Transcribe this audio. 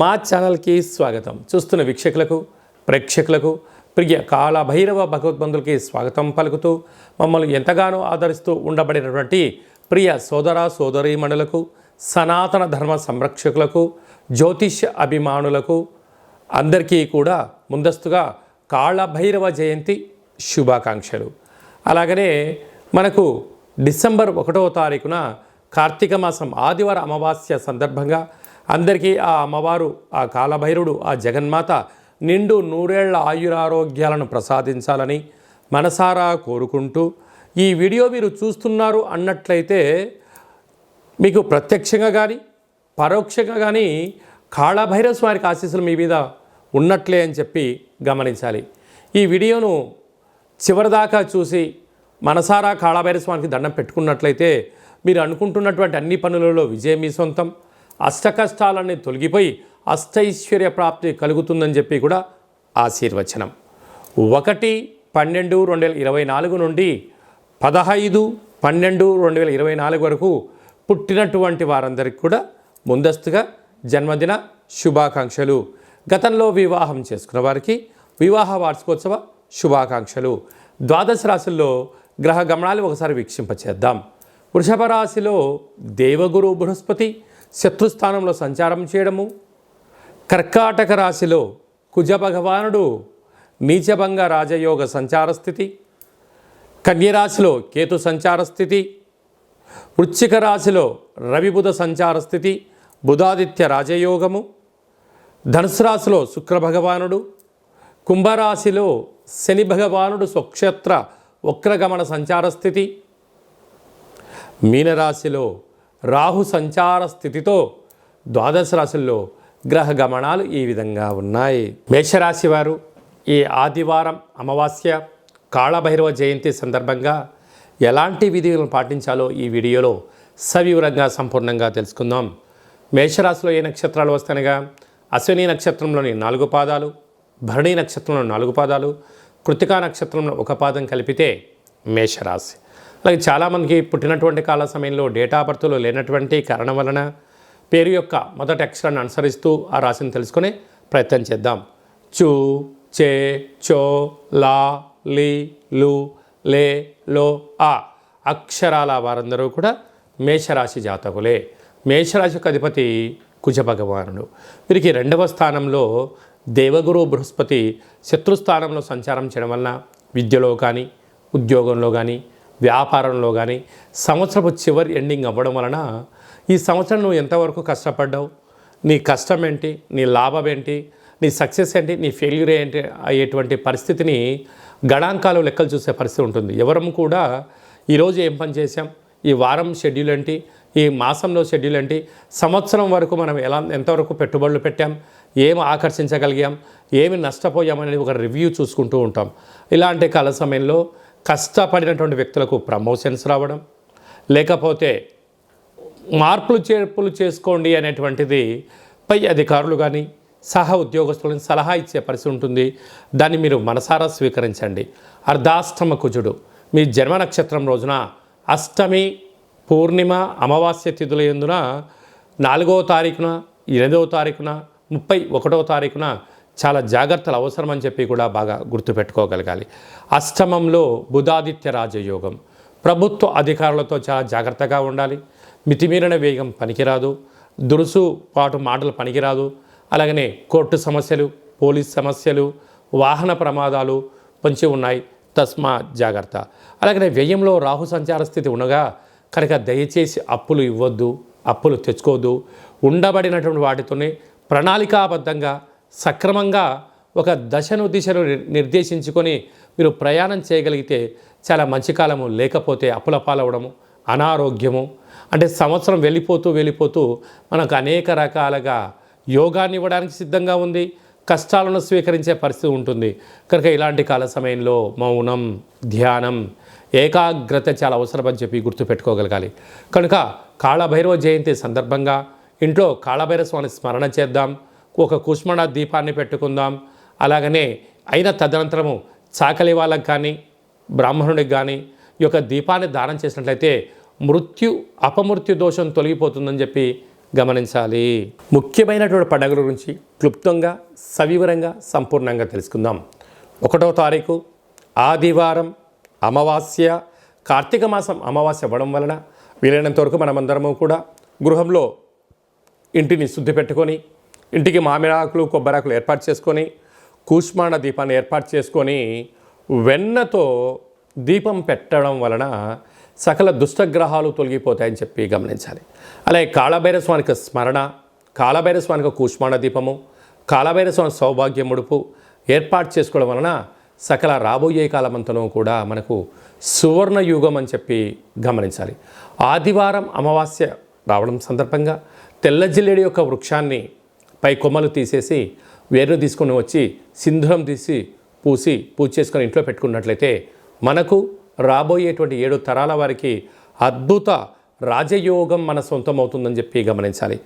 మా ఛానల్కి స్వాగతం. చూస్తున్న వీక్షకులకు ప్రేక్షకులకు ప్రియ కాళభైరవ భగవద్బంధులకి స్వాగతం పలుకుతూ మమ్మల్ని ఎంతగానో ఆదరిస్తూ ఉండబడినటువంటి ప్రియ సోదర సోదరీమణులకు, సనాతన ధర్మ సంరక్షకులకు, జ్యోతిష్య అభిమానులకు అందరికీ కూడా ముందస్తుగా కాళభైరవ జయంతి శుభాకాంక్షలు. అలాగనే మనకు డిసెంబర్ 1వ తారీఖున కార్తీక మాసం ఆదివారం అమావాస్య సందర్భంగా అందరికీ ఆ అమ్మవారు, ఆ కాళభైరవుడు, ఆ జగన్మాత నిండు నూరేళ్ల ఆయురారోగ్యాలను ప్రసాదించాలని మనసారా కోరుకుంటూ, ఈ వీడియో మీరు చూస్తున్నారు అన్నట్లయితే మీకు ప్రత్యక్షంగా కానీ పరోక్షంగా కానీ కాళభైరవ స్వామికి ఆశీస్సులు మీ మీద ఉన్నట్లే అని చెప్పి గమనించాలి. ఈ వీడియోను చివరిదాకా చూసి మనసారా కాళభైరవ స్వామికి దండం పెట్టుకున్నట్లయితే మీరు అనుకుంటున్నటువంటి అన్ని పనులలో విజయం మీ సొంతం, అష్టకష్టాలన్నీ తొలగిపోయి అష్టైశ్వర్య ప్రాప్తి కలుగుతుందని చెప్పి కూడా ఆశీర్వచనం. 1/12/2024 నుండి 15/12/2024 వరకు పుట్టినటువంటి వారందరికీ కూడా ముందస్తుగా జన్మదిన శుభాకాంక్షలు. గతంలో వివాహం చేసుకున్న వారికి వివాహ వార్షికోత్సవ శుభాకాంక్షలు. ద్వాదశ రాశుల్లో గ్రహ గమనాలు ఒకసారి వీక్షింపచేద్దాం. వృషభ రాశిలో దేవగురు బృహస్పతి శత్రుస్థానంలో సంచారం చేయడము, కర్కాటక రాశిలో కుజ భగవానుడు నీచభంగ రాజయోగ సంచార స్థితి, కన్యరాశిలో కేతు సంచార స్థితి, వృశ్చిక రాశిలో రవి బుధ సంచార స్థితి, బుధాదిత్య రాజయోగము, ధనుసు రాశిలో శుక్ర భగవానుడు, కుంభరాశిలో శని భగవానుడు స్వక్షేత్ర వక్రగమన సంచార స్థితి, మీనరాశిలో రాహు సంచార స్థితితో ద్వాదశ రాశుల్లో గ్రహ గమనాలు ఈ విధంగా ఉన్నాయి. మేషరాశి వారు ఈ ఆదివారం అమావాస్య కాళభైరవ జయంతి సందర్భంగా ఎలాంటి విధులను పాటించాలో ఈ వీడియోలో సవివరంగా సంపూర్ణంగా తెలుసుకుందాం. మేషరాశిలో ఏ నక్షత్రాలు వస్తాయనగా అశ్విని నక్షత్రంలోని 4 పాదాలు, భరణి నక్షత్రంలో 4 పాదాలు, కృతికా నక్షత్రంలో 1 పాదం కలిపితే మేషరాశి. అలాగే చాలామందికి పుట్టినటువంటి కాల సమయంలో డేటా బర్త్లో లేనటువంటి కారణం వలన పేరు యొక్క మొదటి అక్షరాన్ని అనుసరిస్తూ ఆ రాశిని తెలుసుకునే ప్రయత్నం చేద్దాం. చు, చే, చో, లా, లి, లు, లే, లో, ఆ అక్షరాల వారందరూ కూడా మేషరాశి జాతకులే. మేషరాశికి అధిపతి కుజ భగవానుడు. వీరికి 2వ స్థానంలో దేవగురు బృహస్పతి శత్రుస్థానంలో సంచారం చేయడం వలన విద్యలో కానీ, ఉద్యోగంలో కానీ, వ్యాపారంలో కానీ సంవత్సరపు చివరి ఎండింగ్ అవ్వడం వలన ఈ సంవత్సరం నువ్వు ఎంతవరకు కష్టపడ్డావు, నీ కష్టం ఏంటి, నీ లాభం ఏంటి, నీ సక్సెస్ ఏంటి, నీ ఫెయిల్యూర్ ఏంటి అయ్యేటువంటి పరిస్థితిని గణాంకాలు లెక్కలు చూసే పరిస్థితి ఉంటుంది. ఎవరం కూడా ఈరోజు ఏం పని చేసాం, ఈ వారం షెడ్యూల్ ఏంటి, ఈ మాసంలో షెడ్యూల్ ఏంటి, సంవత్సరం వరకు మనం ఎంతవరకు పెట్టుబడులు పెట్టాం, ఏమి ఆకర్షించగలిగాం, ఏమి నష్టపోయామనేది ఒక రివ్యూ చూసుకుంటూ ఉంటాం. ఇలాంటి కాల సమయంలో కష్టపడినటువంటి వ్యక్తులకు ప్రమోషన్స్ రావడం, లేకపోతే మార్పులు చేర్పులు చేసుకోండి అనేటువంటిది పై అధికారులు కానీ సహా ఉద్యోగస్తులను సలహా ఇచ్చే పరిస్థితి ఉంటుంది. దాన్ని మీరు మనసారా స్వీకరించండి. అర్ధాష్టమ కుజుడు మీ జన్మ నక్షత్రం రోజున అష్టమి, పూర్ణిమ, అమావాస్య తిథుల యందున 4వ తారీఖున, 8వ తారీఖున, 31వ తారీఖున చాలా జాగ్రత్తలు అవసరమని చెప్పి కూడా బాగా గుర్తుపెట్టుకోగలగాలి. అష్టమంలో బుధాదిత్య రాజయోగం. ప్రభుత్వ అధికారులతో చాలా జాగ్రత్తగా ఉండాలి. మితిమీరిన వేగం పనికిరాదు, దురుసు పాటు మాటలు పనికిరాదు. అలాగనే కోర్టు సమస్యలు, పోలీస్ సమస్యలు, వాహన ప్రమాదాలు పొంచి ఉన్నాయి, తస్మా జాగ్రత్త. అలాగనే వ్యయంలో రాహు సంచార స్థితి ఉండగా కనుక దయచేసి అప్పులు ఇవ్వద్దు, అప్పులు తెచ్చుకోవద్దు. ఉండబడినటువంటి వాటితోనే ప్రణాళికాబద్ధంగా సక్రమంగా ఒక దిశను నిర్దేశించుకొని మీరు ప్రయాణం చేయగలిగితే చాలా మంచి కాలము. లేకపోతే అప్పుల పాలవడము, అనారోగ్యము, అంటే సంవత్సరం వెళ్ళిపోతూ మనకు అనేక రకాలుగా యోగాన్ని ఇవ్వడానికి సిద్ధంగా ఉంది, కష్టాలను స్వీకరించే పరిస్థితి ఉంటుంది. కనుక ఇలాంటి కాల సమయంలో మౌనం, ధ్యానం, ఏకాగ్రత చాలా అవసరమని చెప్పి గుర్తుపెట్టుకోగలగాలి. కనుక కాళభైరవ జయంతి సందర్భంగా ఇంట్లో కాళభైరవ స్వామిని స్మరణ చేద్దాం, ఒక కుష్మణ దీపాన్ని పెట్టుకుందాం. అలాగనే అయిన తదనంతరము చాకలి వాళ్ళకి కానీ, బ్రాహ్మణుడికి కానీ ఈ యొక్క దీపాన్ని దానం చేసినట్లయితే అపమృత్యు దోషం తొలగిపోతుందని చెప్పి గమనించాలి. ముఖ్యమైనటువంటి పండుగల గురించి క్లుప్తంగా సవివరంగా సంపూర్ణంగా తెలుసుకుందాం. 1వ తారీఖు ఆదివారం అమావాస్య, కార్తీక మాసం అమావాస్య అవ్వడం వలన వీలైనంత వరకు మనమందరము కూడా గృహంలో ఇంటిని శుద్ధి పెట్టుకొని, ఇంటికి మామిడాకులు కొబ్బరాకులు ఏర్పాటు చేసుకొని, కూష్మాండ దీపాన్ని ఏర్పాటు చేసుకొని వెన్నతో దీపం పెట్టడం వలన సకల దుష్టగ్రహాలు తొలగిపోతాయని చెప్పి గమనించాలి. అలాగే కాళభైరవ స్వామికి స్మరణ, కాళభైరవ స్వామికి కూష్మాండ దీపము, కాళభైరవ స్వామి సౌభాగ్య ముడుపు ఏర్పాటు చేసుకోవడం వలన సకల రాబోయే కాలమంతను కూడా మనకు సువర్ణ యుగం అని చెప్పి గమనించాలి. ఆదివారం అమావాస్య రావడం సందర్భంగా తెల్ల జిల్లేడు యొక్క వృక్షాన్ని పై కొమ్మలు తీసేసి వేరు తీసుకొని వచ్చి సింధూరం తీసి పూజ చేసుకొని ఇంట్లో పెట్టుకున్నట్లయితే మనకు రాబోయేటువంటి 7 తరాల వారికి అద్భుత రాజయోగం మన సొంతం అవుతుందని చెప్పి గమనించాలి.